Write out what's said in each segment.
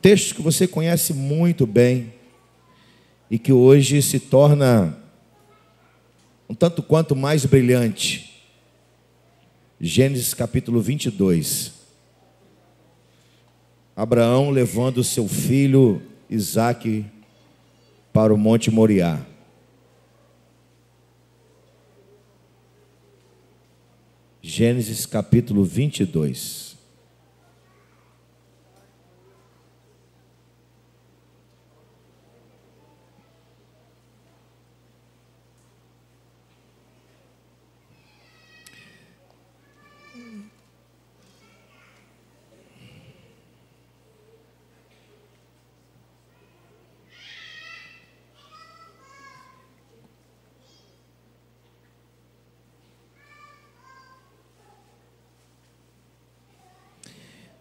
texto que você conhece muito bem e que hoje se torna um tanto quanto mais brilhante. Gênesis capítulo 22. Abraão levando seu filho Isaque para o Monte Moriá. Gênesis capítulo 22.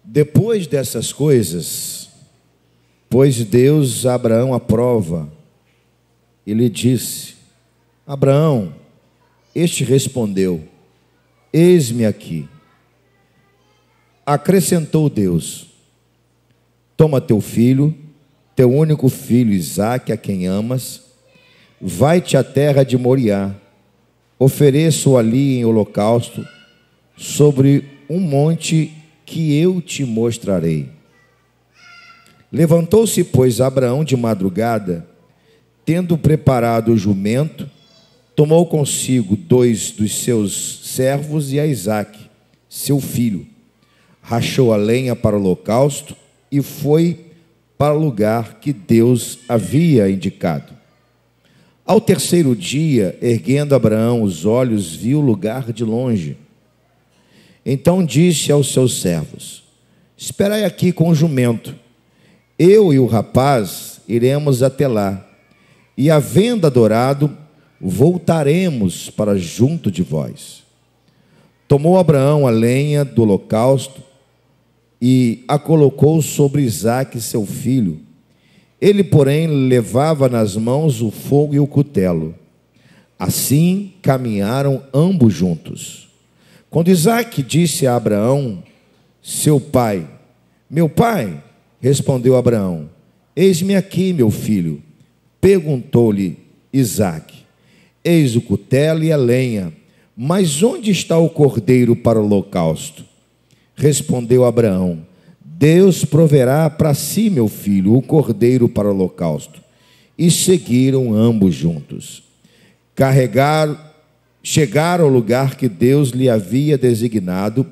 Depois dessas coisas, pôs Deus a Abraão à prova e lhe disse: Abraão, este respondeu: eis-me aqui. Acrescentou Deus: toma teu filho, teu único filho Isaque, a quem amas, vai-te à terra de Moriá, ofereça-o ali em holocausto, sobre um monte que eu te mostrarei. Levantou-se, pois, Abraão de madrugada, tendo preparado o jumento, tomou consigo 2 dos seus servos e a Isaque, seu filho, rachou a lenha para o holocausto e foi para o lugar que Deus havia indicado. Ao terceiro dia, erguendo Abraão os olhos, viu o lugar de longe. Então disse aos seus servos: esperai aqui com o jumento, eu e o rapaz iremos até lá, e havendo adorado, voltaremos para junto de vós. Tomou Abraão a lenha do holocausto e a colocou sobre Isaque, seu filho. Ele, porém, levava nas mãos o fogo e o cutelo. Assim caminharam ambos juntos. Quando Isaque disse a Abraão, seu pai: meu pai, respondeu Abraão: eis-me aqui, meu filho. Perguntou-lhe Isaque: eis o cutelo e a lenha, mas onde está o cordeiro para o holocausto? Respondeu Abraão: Deus proverá para si, meu filho, o cordeiro para o holocausto. E seguiram ambos juntos. Chegaram ao lugar que Deus lhe havia designado.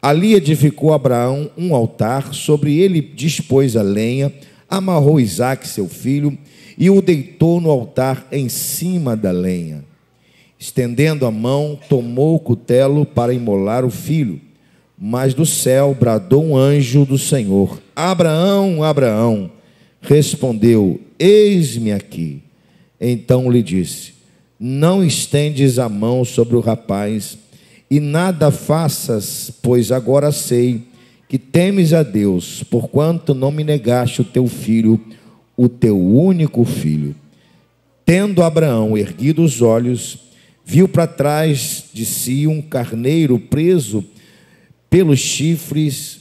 Ali edificou Abraão um altar, sobre ele dispôs a lenha, amarrou Isaque, seu filho, e o deitou no altar em cima da lenha. Estendendo a mão, tomou o cutelo para imolar o filho. Mas do céu bradou um anjo do Senhor: Abraão, Abraão. Respondeu: eis-me aqui. Então lhe disse: não estendes a mão sobre o rapaz, e nada faças, pois agora sei que temes a Deus, porquanto não me negaste o teu filho, o teu único filho. Tendo Abraão erguido os olhos, viu para trás de si um carneiro preso pelos chifres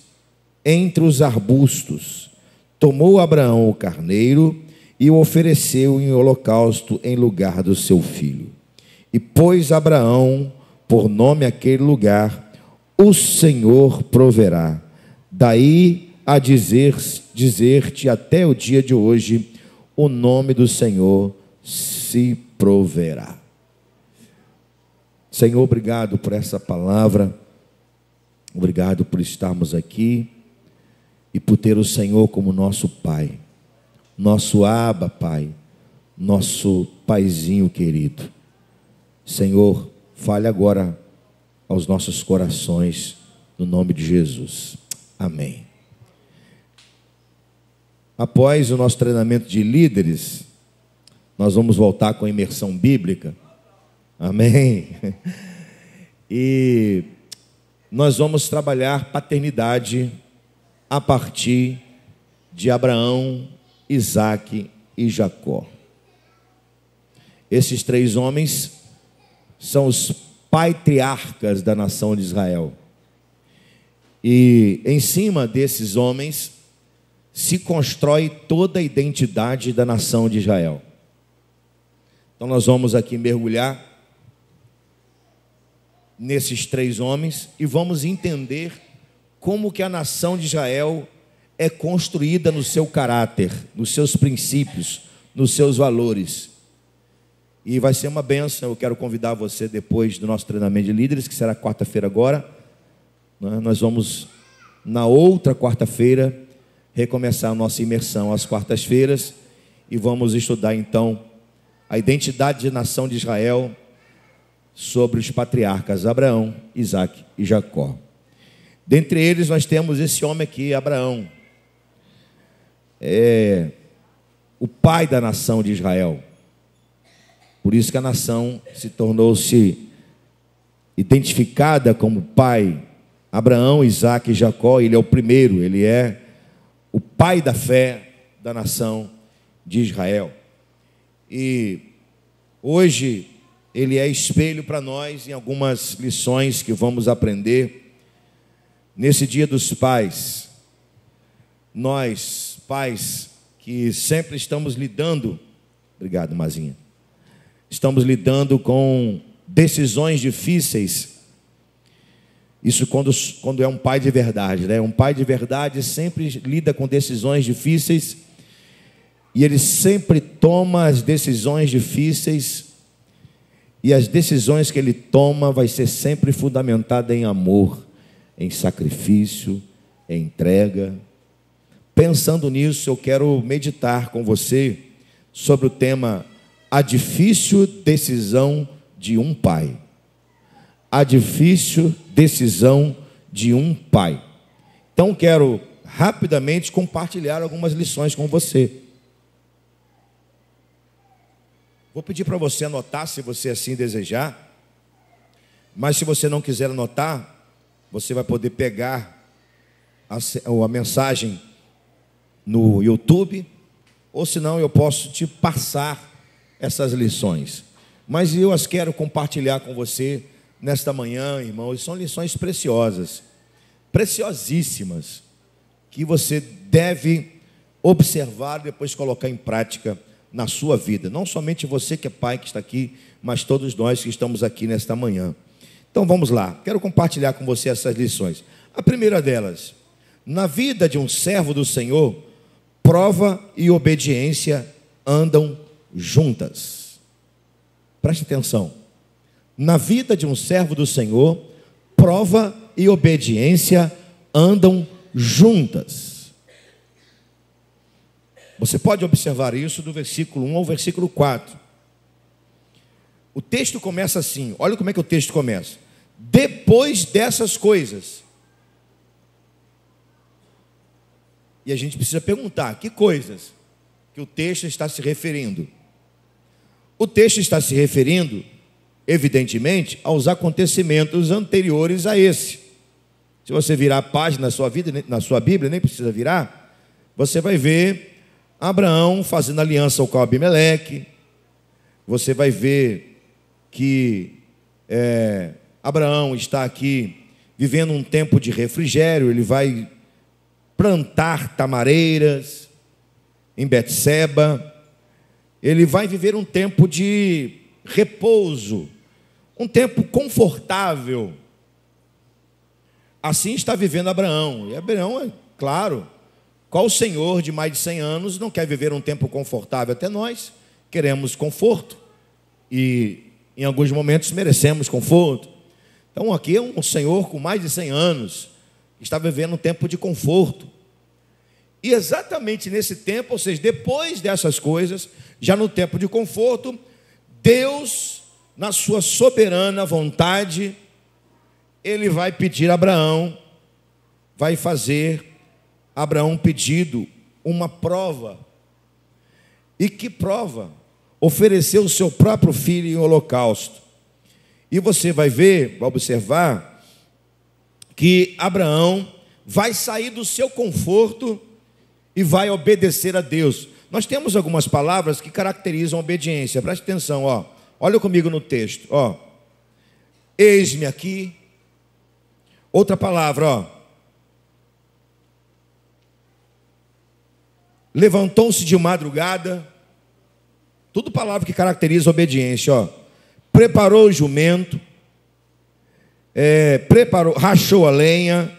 entre os arbustos. Tomou Abraão o carneiro e o ofereceu em holocausto em lugar do seu filho. E pôs Abraão por nome aquele lugar: o Senhor proverá. Daí a dizer-te até o dia de hoje: o nome do Senhor se proverá. Senhor, obrigado por essa palavra. Obrigado por estarmos aqui e por ter o Senhor como nosso Pai, nosso Abba, Pai, nosso Paizinho querido. Senhor, fale agora aos nossos corações, no nome de Jesus. Amém. Após o nosso treinamento de líderes, nós vamos voltar com a imersão bíblica. Amém. E nós vamos trabalhar paternidade a partir de Abraão, Isaque e Jacó. Esses 3 homens são os patriarcas da nação de Israel. E em cima desses homens se constrói toda a identidade da nação de Israel. Então nós vamos aqui mergulhar nesses 3 homens e vamos entender como que a nação de Israel é construída no seu caráter, nos seus princípios, nos seus valores. E vai ser uma bênção. Eu quero convidar você depois do nosso treinamento de líderes, que será quarta-feira agora, né? Nós vamos, na outra quarta-feira, recomeçar a nossa imersão às quartas-feiras e vamos estudar então a identidade de nação de Israel sobre os patriarcas Abraão, Isaque e Jacó. Dentre eles nós temos esse homem aqui, Abraão, o pai da nação de Israel. Por isso que a nação se tornou-se identificada como pai. Abraão, Isaque e Jacó, ele é o primeiro, ele é o pai da fé da nação de Israel. E hoje ele é espelho para nós em algumas lições que vamos aprender nesse Dia dos Pais. Nós, pais, que sempre estamos lidando, obrigado, Mazinha, estamos lidando com decisões difíceis. Isso quando é um pai de verdade, né? Um pai de verdade sempre lida com decisões difíceis e ele sempre toma as decisões difíceis, e as decisões que ele toma vai ser sempre fundamentada em amor, em sacrifício, em entrega. Pensando nisso, eu quero meditar com você sobre o tema a difícil decisão de um pai. A difícil decisão de um pai. Então quero rapidamente compartilhar algumas lições com você. Vou pedir para você anotar, se você assim desejar. Mas se você não quiser anotar, você vai poder pegar a mensagem no YouTube, ou senão eu posso te passar essas lições. Mas eu as quero compartilhar com você nesta manhã, irmãos. São lições preciosas, preciosíssimas, que você deve observar e depois colocar em prática na sua vida. Não somente você que é pai que está aqui, mas todos nós que estamos aqui nesta manhã. Então vamos lá, quero compartilhar com você essas lições. A primeira delas: na vida de um servo do Senhor, prova e obediência andam juntas. Preste atenção. Na vida de um servo do Senhor, prova e obediência andam juntas. Você pode observar isso do versículo 1 ao versículo 4. O texto começa assim, olha como é que o texto começa. Depois dessas coisas. E a gente precisa perguntar, que coisas que o texto está se referindo? O texto está se referindo, evidentemente, aos acontecimentos anteriores a esse. Se você virar a página na sua Bíblia, nem precisa virar, você vai ver Abraão fazendo aliança com Abimeleque. Você vai ver que Abraão está aqui vivendo um tempo de refrigério. Ele vai plantar tamareiras em Betseba. Ele vai viver um tempo de repouso, um tempo confortável. Assim está vivendo Abraão. E Abraão, é claro, qual senhor de mais de 100 anos não quer viver um tempo confortável? Até nós queremos conforto e em alguns momentos merecemos conforto. Então aqui é um senhor com mais de 100 anos, está vivendo um tempo de conforto. E exatamente nesse tempo, ou seja, depois dessas coisas, já no tempo de conforto, Deus, na sua soberana vontade, Ele vai pedir a Abraão, vai fazer Abraão pedido uma prova. E que prova? Ofereceu o seu próprio filho em holocausto. E você vai ver, vai observar, que Abraão vai sair do seu conforto e vai obedecer a Deus. Nós temos algumas palavras que caracterizam a obediência. Preste atenção, ó. Olha comigo no texto, ó. Eis-me aqui. Outra palavra, ó. levantou-se de madrugada, tudo palavra que caracteriza a obediência, ó. Preparou o jumento, rachou a lenha,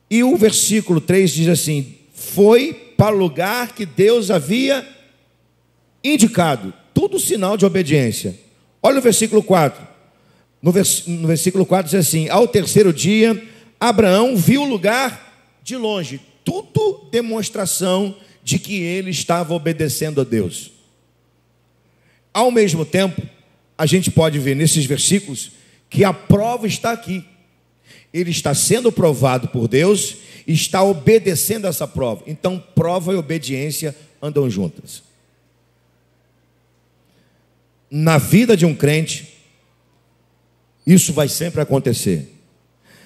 e o versículo 3 diz assim: foi para o lugar que Deus havia indicado. Tudo sinal de obediência. Olha o versículo 4. No versículo 4 diz assim: ao terceiro dia, Abraão viu o lugar de longe. Tudo demonstração de que ele estava obedecendo a Deus. Ao mesmo tempo, a gente pode ver nesses versículos que a prova está aqui. Ele está sendo provado por Deus e está obedecendo essa prova. Então, prova e obediência andam juntas. Na vida de um crente, isso vai sempre acontecer.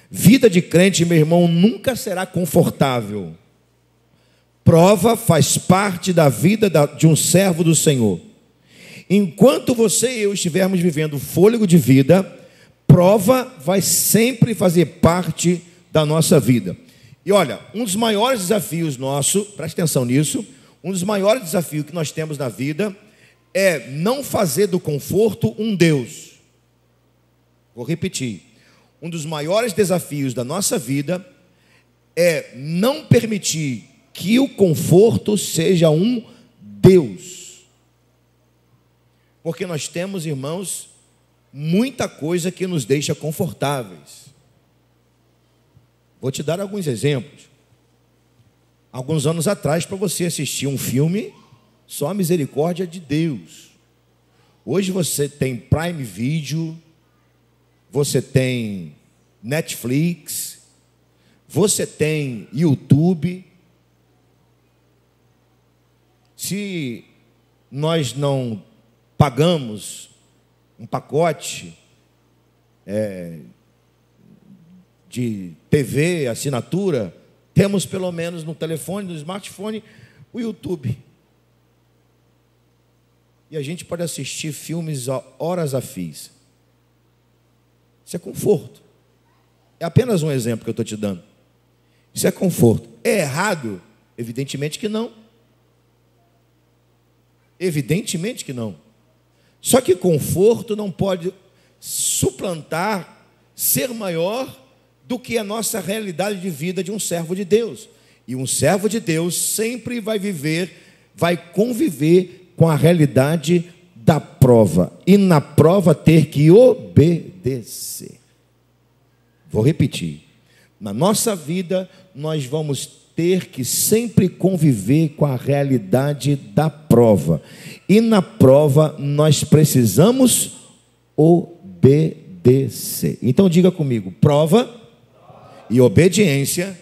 Vida de crente, meu irmão, nunca será confortável. Prova faz parte da vida de um servo do Senhor. Enquanto você e eu estivermos vivendo o fôlego de vida, prova vai sempre fazer parte da nossa vida. E olha, um dos maiores desafios nosso, preste atenção nisso, um dos maiores desafios que nós temos na vida é não fazer do conforto um Deus. Vou repetir. Um dos maiores desafios da nossa vida é não permitir que o conforto seja um Deus. Porque nós temos, irmãos, muita coisa que nos deixa confortáveis. Vou te dar alguns exemplos. Alguns anos atrás, para você assistir um filme, só a misericórdia de Deus. Hoje você tem Prime Video, você tem Netflix, você tem YouTube. Se nós não pagamos um pacote de TV, assinatura, temos pelo menos no telefone, no smartphone, o YouTube. E a gente pode assistir filmes a horas a fios. Isso é conforto. É apenas um exemplo que eu estou te dando. Isso é conforto. É errado? Evidentemente que não. Evidentemente que não. Só que conforto não pode suplantar, ser maior do que a nossa realidade de vida de um servo de Deus. E um servo de Deus sempre vai conviver com a realidade da prova. E na prova ter que obedecer. Vou repetir. Na nossa vida, nós vamos ter que sempre conviver com a realidade da prova. E na prova, nós precisamos obedecer. Então, diga comigo: prova e obediência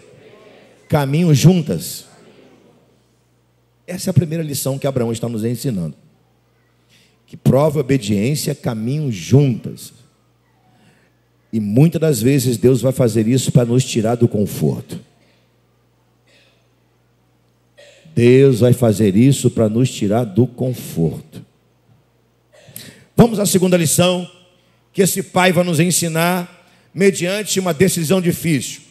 caminham juntas. Essa é a primeira lição que Abraão está nos ensinando. Que prova e obediência caminham juntas. E muitas das vezes Deus vai fazer isso para nos tirar do conforto. Deus vai fazer isso para nos tirar do conforto. Vamos à segunda lição que esse pai vai nos ensinar mediante uma decisão difícil.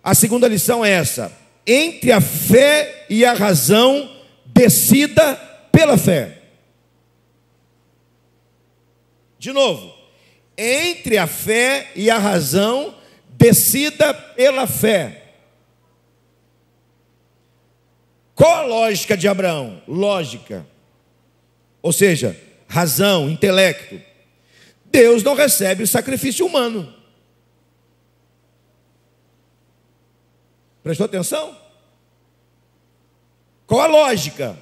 A segunda lição é essa: entre a fé e a razão, decida pela fé. De novo, entre a fé e a razão, decida pela fé. Qual a lógica de Abraão? Lógica. Ou seja, razão, intelecto. Deus não recebe o sacrifício humano. Prestou atenção? Qual a lógica?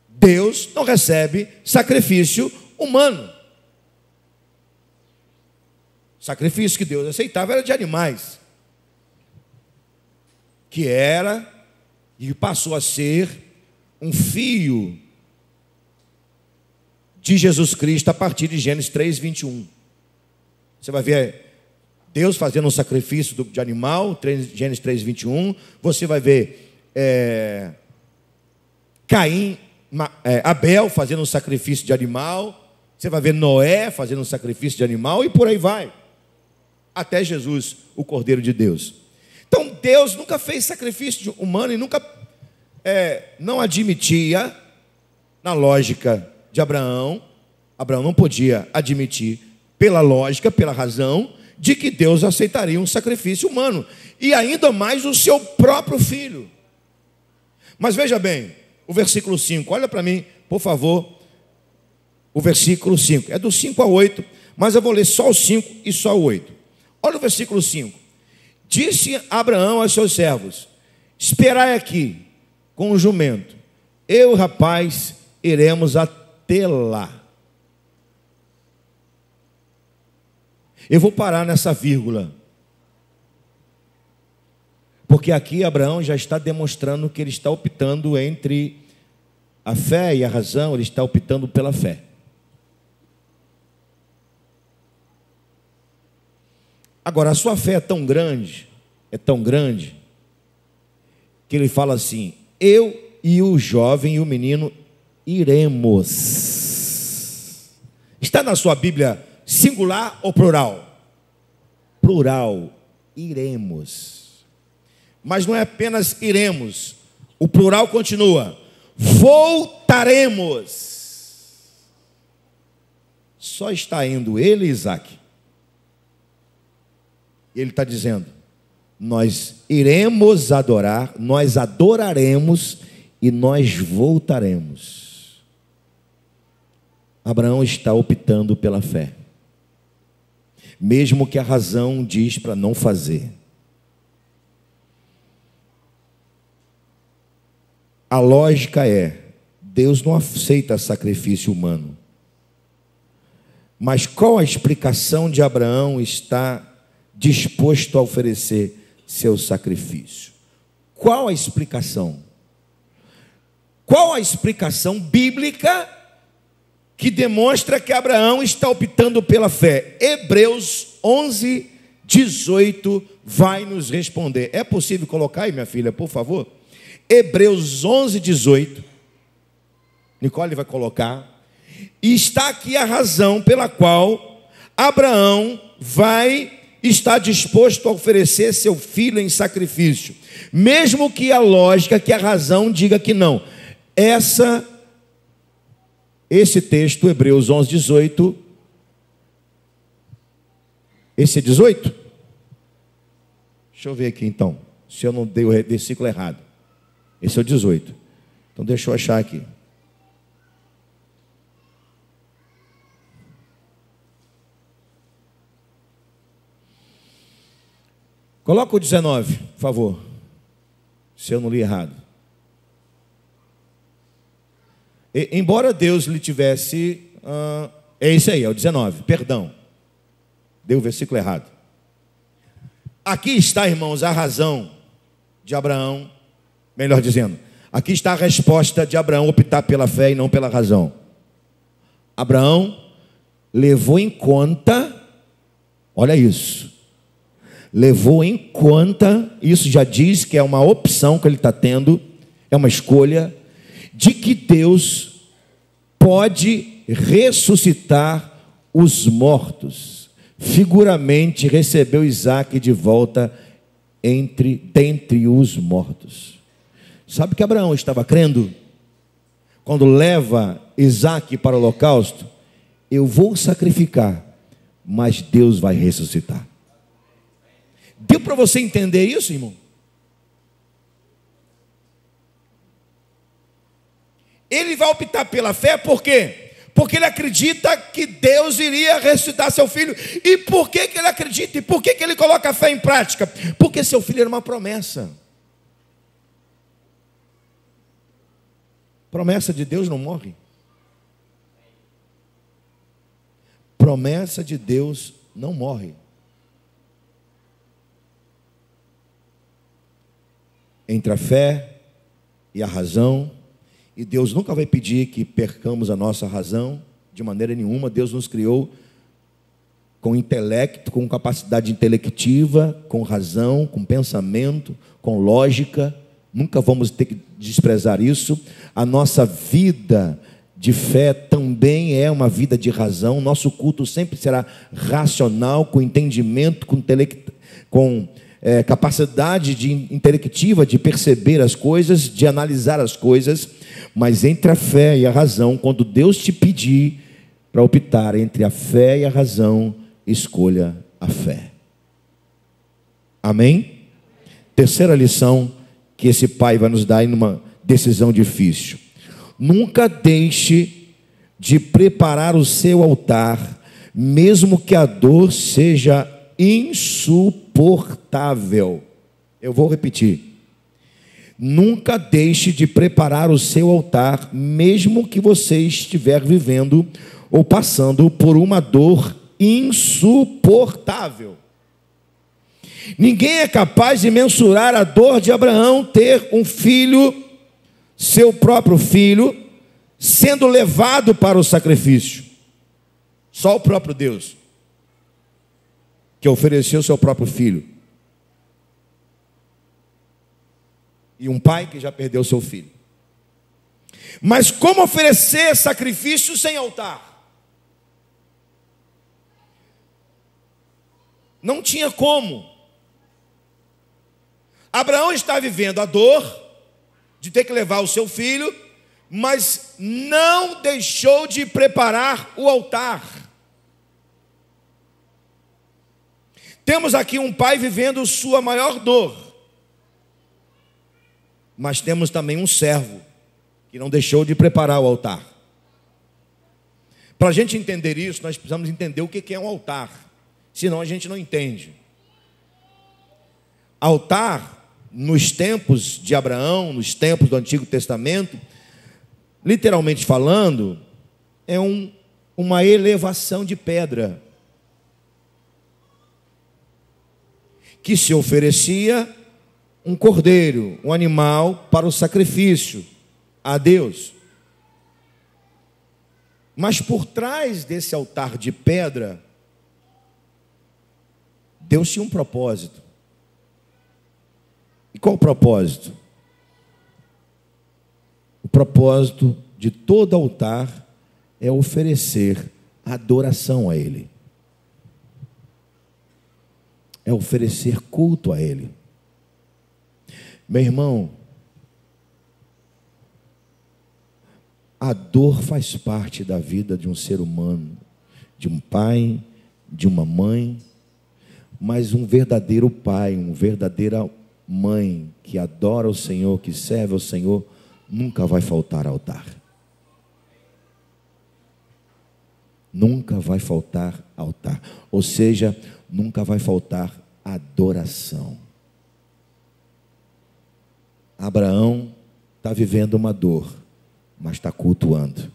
Deus não recebe sacrifício humano. O sacrifício que Deus aceitava era de animais. Que era e passou a ser um fio de Jesus Cristo a partir de Gênesis 3, 21. Você vai ver Deus fazendo um sacrifício de animal, Gênesis 3, 21. Você vai ver Abel fazendo um sacrifício de animal. Você vai ver Noé fazendo um sacrifício de animal e por aí vai. Até Jesus, o Cordeiro de Deus. Então Deus nunca fez sacrifício humano e nunca não admitia, na lógica de Abraão não podia admitir, pela lógica, pela razão, de que Deus aceitaria um sacrifício humano, e ainda mais o seu próprio filho. Mas veja bem, o versículo 5, olha para mim, por favor, o versículo 5, é do 5 a 8, mas eu vou ler só o 5 e só o 8. Olha o versículo 5. Disse Abraão aos seus servos: esperai aqui com o jumento, eu e o rapaz iremos até lá. Eu vou parar nessa vírgula, porque aqui Abraão já está demonstrando que ele está optando entre a fé e a razão, ele está optando pela fé. Agora, a sua fé é tão grande, que ele fala assim: eu e o jovem e o menino iremos. Está na sua Bíblia singular ou plural? Plural, iremos. Mas não é apenas iremos, o plural continua: voltaremos. Só está indo ele e Isaac. Ele está dizendo: nós iremos adorar, nós adoraremos e nós voltaremos. Abraão está optando pela fé, mesmo que a razão diz para não fazer. A lógica é: Deus não aceita sacrifício humano. Mas qual a explicação de Abraão estar disposto a oferecer seu sacrifício? Qual a explicação? Qual a explicação bíblica que demonstra que Abraão está optando pela fé? Hebreus 11, 18 vai nos responder. É possível colocar aí, minha filha, por favor? Hebreus 11, 18. Nicole vai colocar. E está aqui a razão pela qual Abraão está disposto a oferecer seu filho em sacrifício, mesmo que a lógica, que a razão diga que não. Esse texto, Hebreus 11, 18, esse é 18? Deixa eu ver aqui então, se eu não dei o versículo errado. Esse é o 18. Então deixa eu achar aqui. Coloca o 19, por favor, se eu não li errado. Embora Deus lhe tivesse... é esse aí, é o 19, perdão. Deu o versículo errado. Aqui está, irmãos, a razão de Abraão, melhor dizendo, aqui está a resposta de Abraão optar pela fé e não pela razão. Abraão levou em conta, olha isso, levou em conta, isso já diz que é uma opção que ele está tendo, é uma escolha, de que Deus pode ressuscitar os mortos. Figuramente recebeu Isaac de volta dentre os mortos. Sabe que Abraão estava crendo? Quando leva Isaac para o holocausto: eu vou sacrificar, mas Deus vai ressuscitar. Deu para você entender isso, irmão? Ele vai optar pela fé por quê? Porque ele acredita que Deus iria ressuscitar seu filho. E por que ele acredita? E por que ele coloca a fé em prática? Porque seu filho era uma promessa. Promessa de Deus não morre. Promessa de Deus não morre. Entre a fé e a razão, e Deus nunca vai pedir que percamos a nossa razão, de maneira nenhuma. Deus nos criou com intelecto, com capacidade intelectiva, com razão, com pensamento, com lógica. Nunca vamos ter que desprezar isso. A nossa vida de fé também é uma vida de razão. Nosso culto sempre será racional, com entendimento, com capacidade intelectiva de perceber as coisas, de analisar as coisas, mas entre a fé e a razão, quando Deus te pedir para optar entre a fé e a razão, escolha a fé. Amém? Terceira lição que esse pai vai nos dar em uma decisão difícil: nunca deixe de preparar o seu altar, mesmo que a dor seja insuportável. Eu vou repetir. Nunca deixe de preparar o seu altar, mesmo que você estiver vivendo ou passando por uma dor insuportável. Ninguém é capaz de mensurar a dor de Abraão ter um filho, seu próprio filho, sendo levado para o sacrifício. Só o próprio Deus, que ofereceu seu próprio filho. E um pai que já perdeu seu filho. Mas como oferecer sacrifício sem altar? Não tinha como. Abraão está vivendo a dor de ter que levar o seu filho, mas não deixou de preparar o altar. Temos aqui um pai vivendo sua maior dor, mas temos também um servo que não deixou de preparar o altar. Para a gente entender isso, nós precisamos entender o que é um altar, senão a gente não entende. Altar, nos tempos de Abraão, nos tempos do Antigo Testamento, literalmente falando, é uma elevação de pedra que se oferecia um cordeiro, um animal para o sacrifício a Deus. Mas por trás desse altar de pedra, Deus tinha um propósito. E qual o propósito? O propósito de todo altar é oferecer adoração a Ele. É oferecer culto a Ele. Meu irmão, a dor faz parte da vida de um ser humano, de um pai, de uma mãe, mas um verdadeiro pai, uma verdadeira mãe que adora o Senhor, que serve ao Senhor, nunca vai faltar altar. Nunca vai faltar altar. Ou seja, nunca vai faltar adoração. Abraão está vivendo uma dor, mas está cultuando.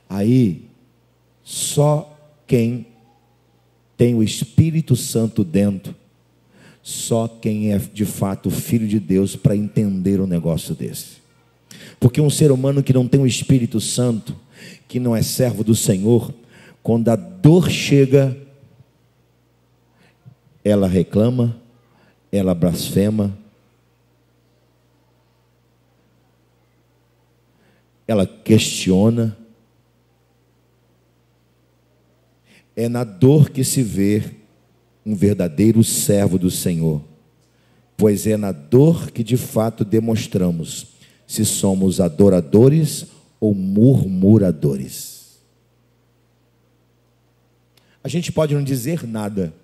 Aí, só quem tem o Espírito Santo dentro, só quem é de fato filho de Deus para entender um negócio desse. Porque um ser humano que não tem o Espírito Santo, que não é servo do Senhor, quando a dor chega, ela reclama, ela blasfema, ela questiona. É na dor que se vê um verdadeiro servo do Senhor, pois é na dor que de fato demonstramos se somos adoradores ou murmuradores. A gente pode não dizer nada,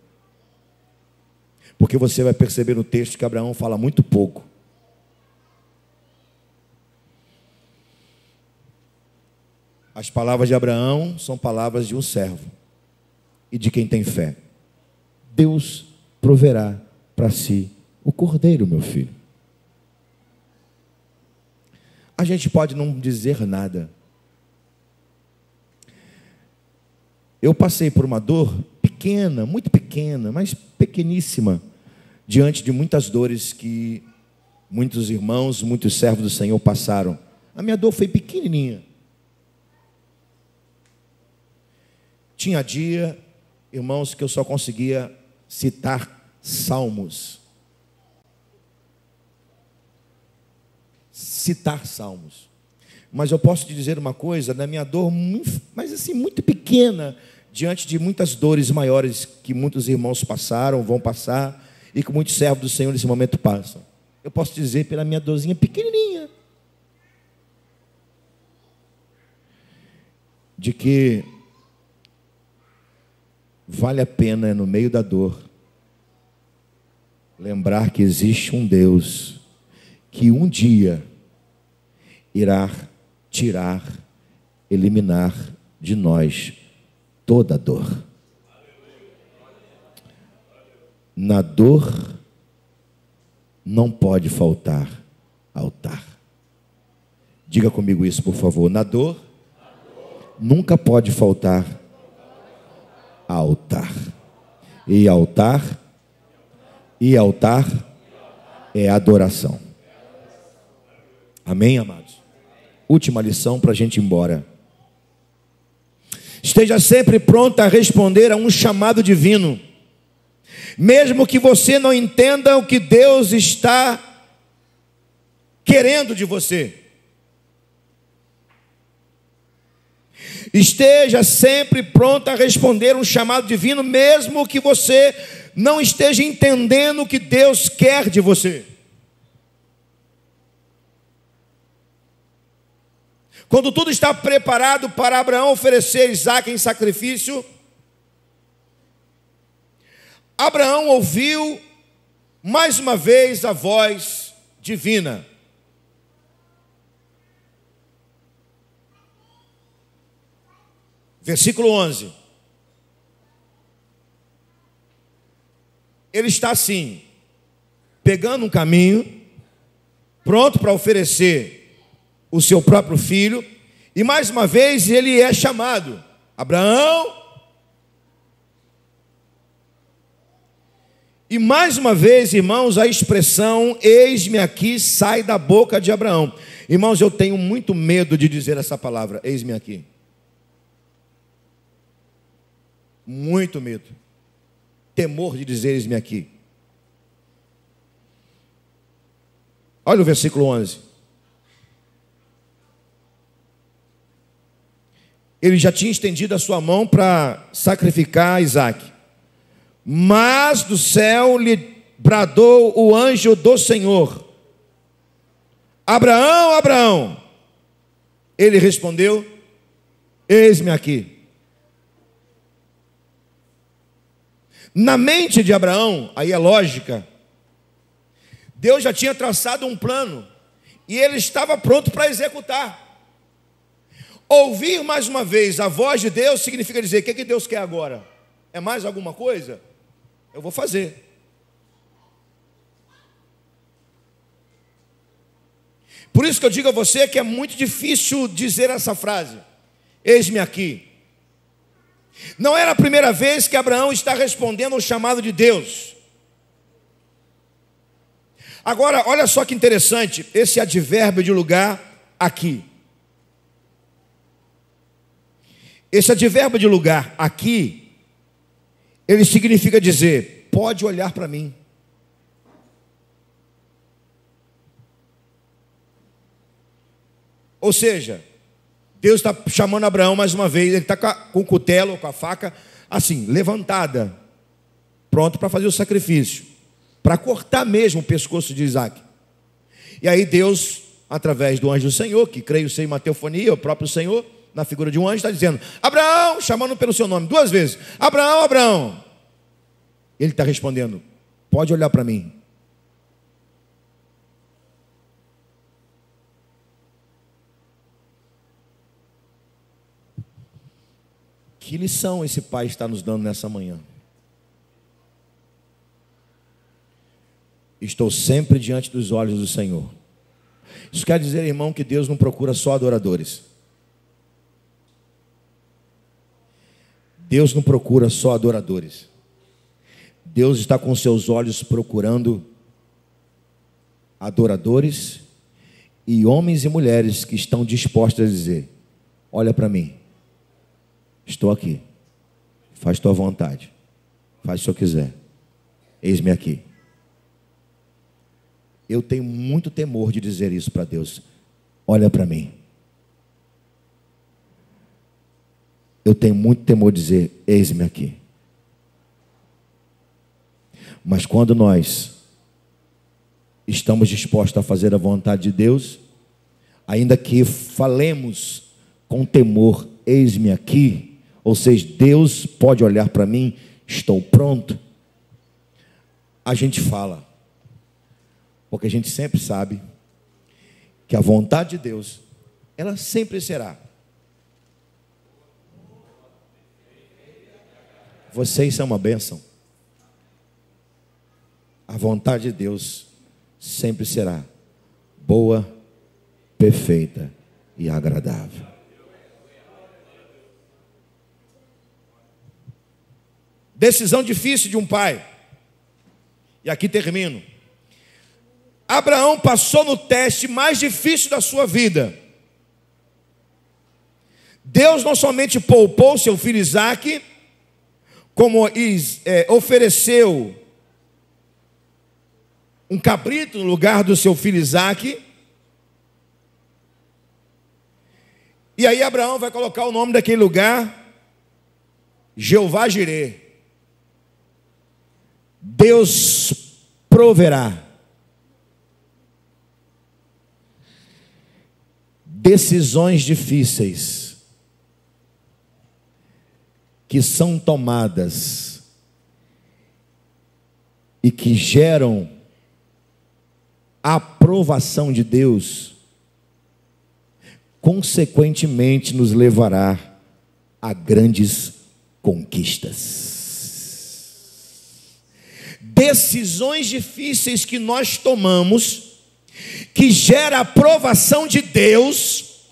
porque você vai perceber no texto que Abraão fala muito pouco. As palavras de Abraão são palavras de um servo e de quem tem fé. Deus proverá para si o cordeiro, meu filho. A gente pode não dizer nada. Eu passei por uma dor pequena, muito pequena, mas pequeníssima, diante de muitas dores que muitos irmãos, muitos servos do Senhor passaram. A minha dor foi pequenininha. Tinha dia, irmãos, que eu só conseguia citar salmos. Citar salmos. Mas eu posso te dizer uma coisa, na minha dor, mas assim, muito pequena, diante de muitas dores maiores que muitos irmãos passaram, vão passar, e que muitos servos do Senhor nesse momento passam. Eu posso dizer pela minha dorzinha pequenininha, de que vale a pena, no meio da dor, lembrar que existe um Deus que um dia irá tirar, eliminar de nós toda a dor. Na dor não pode faltar altar. Diga comigo isso, por favor. Na dor nunca pode faltar altar. E altar é adoração. Amém, amados? Última lição para a gente ir embora. Esteja sempre pronto a responder a um chamado divino, mesmo que você não entenda o que Deus está querendo de você. Esteja sempre pronto a responder um chamado divino, mesmo que você não esteja entendendo o que Deus quer de você. Quando tudo está preparado para Abraão oferecer Isaque em sacrifício, Abraão ouviu mais uma vez a voz divina. Versículo 11. Ele está assim, pegando um caminho, pronto para oferecer o seu próprio filho, e mais uma vez ele é chamado: Abraão. E mais uma vez, irmãos, a expressão eis-me aqui sai da boca de Abraão. Irmãos, eu tenho muito medo de dizer essa palavra, eis-me aqui. Muito medo. Temor de dizer eis-me aqui. Olha o versículo 11. Ele já tinha estendido a sua mão para sacrificar Isaque. Mas do céu lhe bradou o anjo do Senhor: Abraão, Abraão. Ele respondeu: eis-me aqui. Na mente de Abraão, aí é lógica, Deus já tinha traçado um plano e ele estava pronto para executar. Ouvir mais uma vez a voz de Deus significa dizer: o que Deus quer agora? É mais alguma coisa? Eu vou fazer. Por isso que eu digo a você que é muito difícil dizer essa frase: eis-me aqui. Não era a primeira vez que Abraão está respondendo ao chamado de Deus. Agora, olha só que interessante, esse advérbio de lugar aqui. Esse advérbio de lugar aqui, ele significa dizer: pode olhar para mim. Ou seja, Deus está chamando Abraão mais uma vez. Ele está com o cutelo, com a faca, assim, levantada, pronto para fazer o sacrifício, para cortar mesmo o pescoço de Isaque. E aí Deus, através do anjo do Senhor, que creio ser uma teofonia, o próprio Senhor, na figura de um anjo, está dizendo: Abraão, chamando pelo seu nome 2 vezes: Abraão, Abraão. Ele está respondendo: pode olhar para mim. Que lição esse pai está nos dando nessa manhã? Estou sempre diante dos olhos do Senhor. Isso quer dizer, irmão, que Deus não procura só adoradores. Deus não procura só adoradores. Deus está com seus olhos procurando adoradores e homens e mulheres que estão dispostos a dizer: olha para mim, estou aqui, faz tua vontade, faz o que eu quiser, eis-me aqui. Eu tenho muito temor de dizer isso para Deus: olha para mim. Eu tenho muito temor de dizer: eis-me aqui. Mas quando nós estamos dispostos a fazer a vontade de Deus, ainda que falemos com temor, eis-me aqui, ou seja, Deus pode olhar para mim, estou pronto, a gente fala, porque a gente sempre sabe que a vontade de Deus, ela sempre será. Vocês são uma bênção. A vontade de Deus sempre será boa, perfeita e agradável. Decisão difícil de um pai. E aqui termino. Abraão passou no teste mais difícil da sua vida. Deus não somente poupou seu filho Isaque, como ofereceu um cabrito no lugar do seu filho Isaque. E aí Abraão vai colocar o nome daquele lugar, Jeová Jirê. Deus proverá. Decisões difíceis que são tomadas e que geram a aprovação de Deus, consequentemente nos levará a grandes conquistas. Decisões difíceis que nós tomamos, que gera a aprovação de Deus,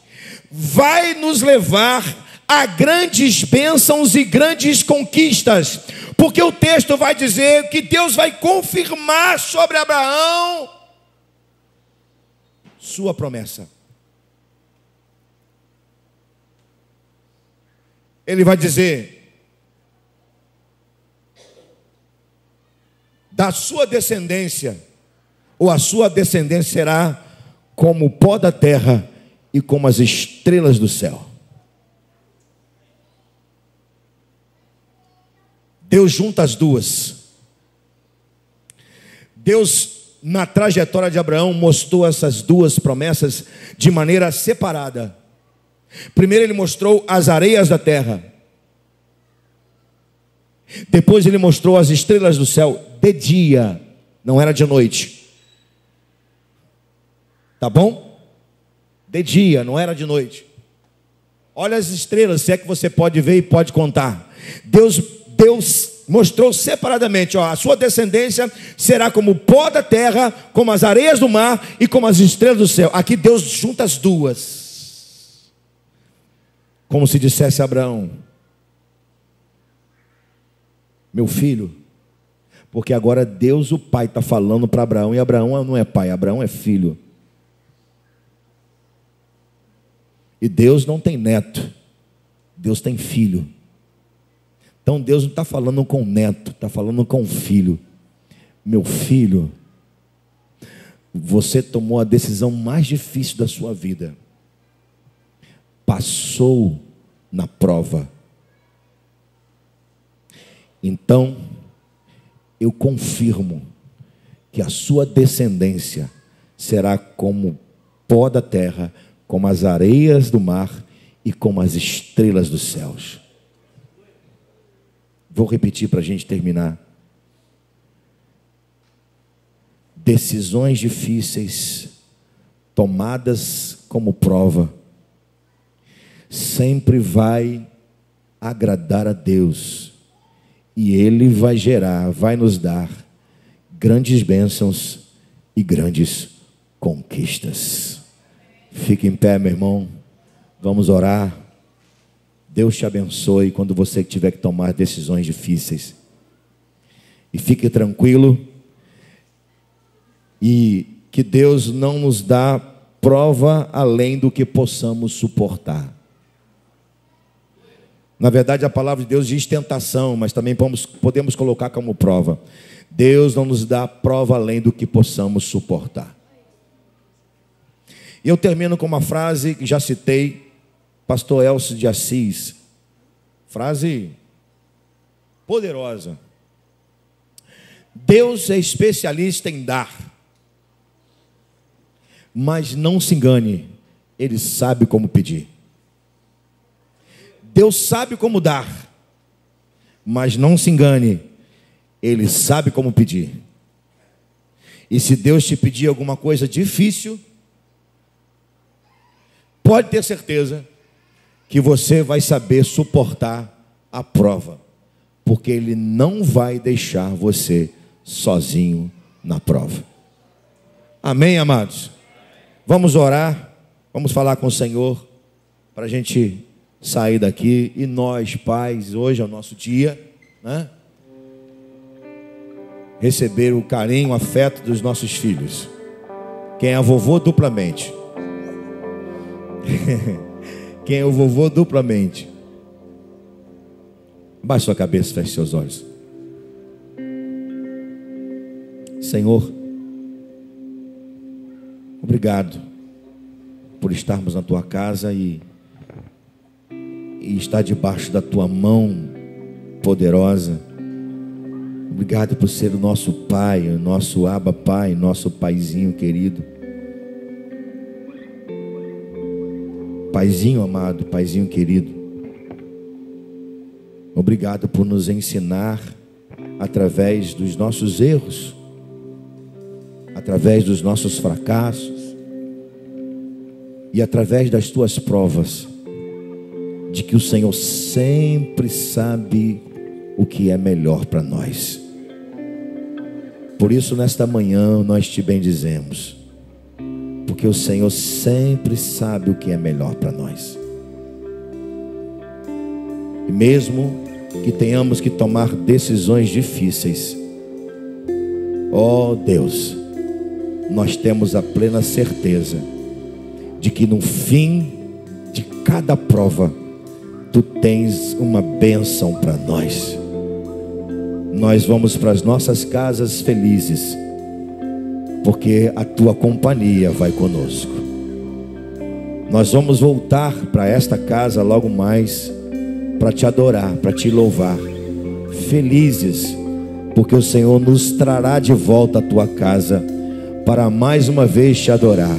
vai nos levar a grandes bênçãos e grandes conquistas, porque o texto vai dizer que Deus vai confirmar sobre Abraão sua promessa. Ele vai dizer: da sua descendência, ou a sua descendência será como o pó da terra e como as estrelas do céu. Deus junta as duas. Deus, na trajetória de Abraão, mostrou essas duas promessas de maneira separada. Primeiro ele mostrou as areias da terra. Depois ele mostrou as estrelas do céu de dia, não era de noite. Tá bom? De dia, não era de noite. Olha as estrelas, se é que você pode ver e pode contar. Deus mostrou separadamente, a sua descendência será como o pó da terra, como as areias do mar e como as estrelas do céu. Aqui Deus junta as duas, como se dissesse a Abraão: meu filho, porque agora Deus o pai está falando para Abraão, e Abraão não é pai, Abraão é filho. E Deus não tem neto, Deus tem filho. Então Deus não está falando com o neto, está falando com o filho. Meu filho, você tomou a decisão mais difícil da sua vida, passou na prova. Então eu confirmo que a sua descendência será como pó da terra, como as areias do mar e como as estrelas dos céus. Vou repetir para a gente terminar. Decisões difíceis, tomadas como prova, sempre vai agradar a Deus. E Ele vai gerar, vai nos dar grandes bênçãos e grandes conquistas. Fique em pé, meu irmão. Vamos orar. Deus te abençoe quando você tiver que tomar decisões difíceis. E fique tranquilo. E que Deus não nos dá prova além do que possamos suportar. Na verdade, a palavra de Deus diz tentação, mas também podemos colocar como prova. Deus não nos dá prova além do que possamos suportar. E eu termino com uma frase que já citei, pastor Elcio de Assis. Frase poderosa. Deus é especialista em dar. Mas não se engane, Ele sabe como pedir. Deus sabe como dar, mas não se engane, Ele sabe como pedir. E se Deus te pedir alguma coisa difícil, pode ter certeza que você vai saber suportar a prova, porque Ele não vai deixar você sozinho na prova. Amém, amados? Vamos orar, vamos falar com o Senhor, para a gente sair daqui. E nós, pais, hoje é o nosso dia, né? Receber o carinho, o afeto dos nossos filhos. Quem é vovô duplamente? Quem é o vovô duplamente? Baixe sua cabeça, feche seus olhos. Senhor, obrigado por estarmos na tua casa e estar debaixo da tua mão poderosa. Obrigado por ser o nosso Pai, o nosso Abba Pai, nosso Paizinho querido. Paizinho amado, Paizinho querido. Obrigado por nos ensinar através dos nossos erros, através dos nossos fracassos e através das tuas provas, de que o Senhor sempre sabe o que é melhor para nós. Por isso, nesta manhã, nós te bendizemos, porque o Senhor sempre sabe o que é melhor para nós. E mesmo que tenhamos que tomar decisões difíceis, ó Deus, nós temos a plena certeza de que no fim de cada prova, tu tens uma bênção para nós. Nós vamos para as nossas casas felizes, porque a tua companhia vai conosco. Nós vamos voltar para esta casa logo mais, para te adorar, para te louvar, felizes, porque o Senhor nos trará de volta à tua casa, para mais uma vez te adorar.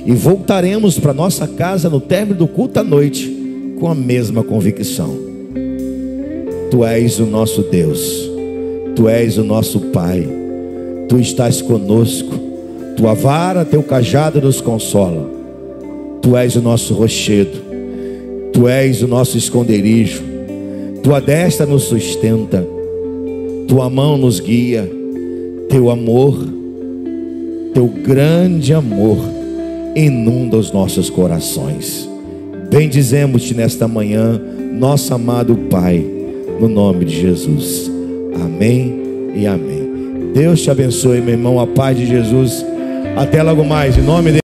E voltaremos para nossa casa no término do culto à noite, com a mesma convicção: tu és o nosso Deus, tu és o nosso Pai, tu estás conosco, tua vara, teu cajado nos consola, tu és o nosso rochedo, tu és o nosso esconderijo, tua destra nos sustenta, tua mão nos guia, teu amor, teu grande amor inunda os nossos corações. Bendizemos-te nesta manhã, nosso amado Pai, no nome de Jesus. Amém e amém. Deus te abençoe, meu irmão, a paz de Jesus. Até logo mais, em nome de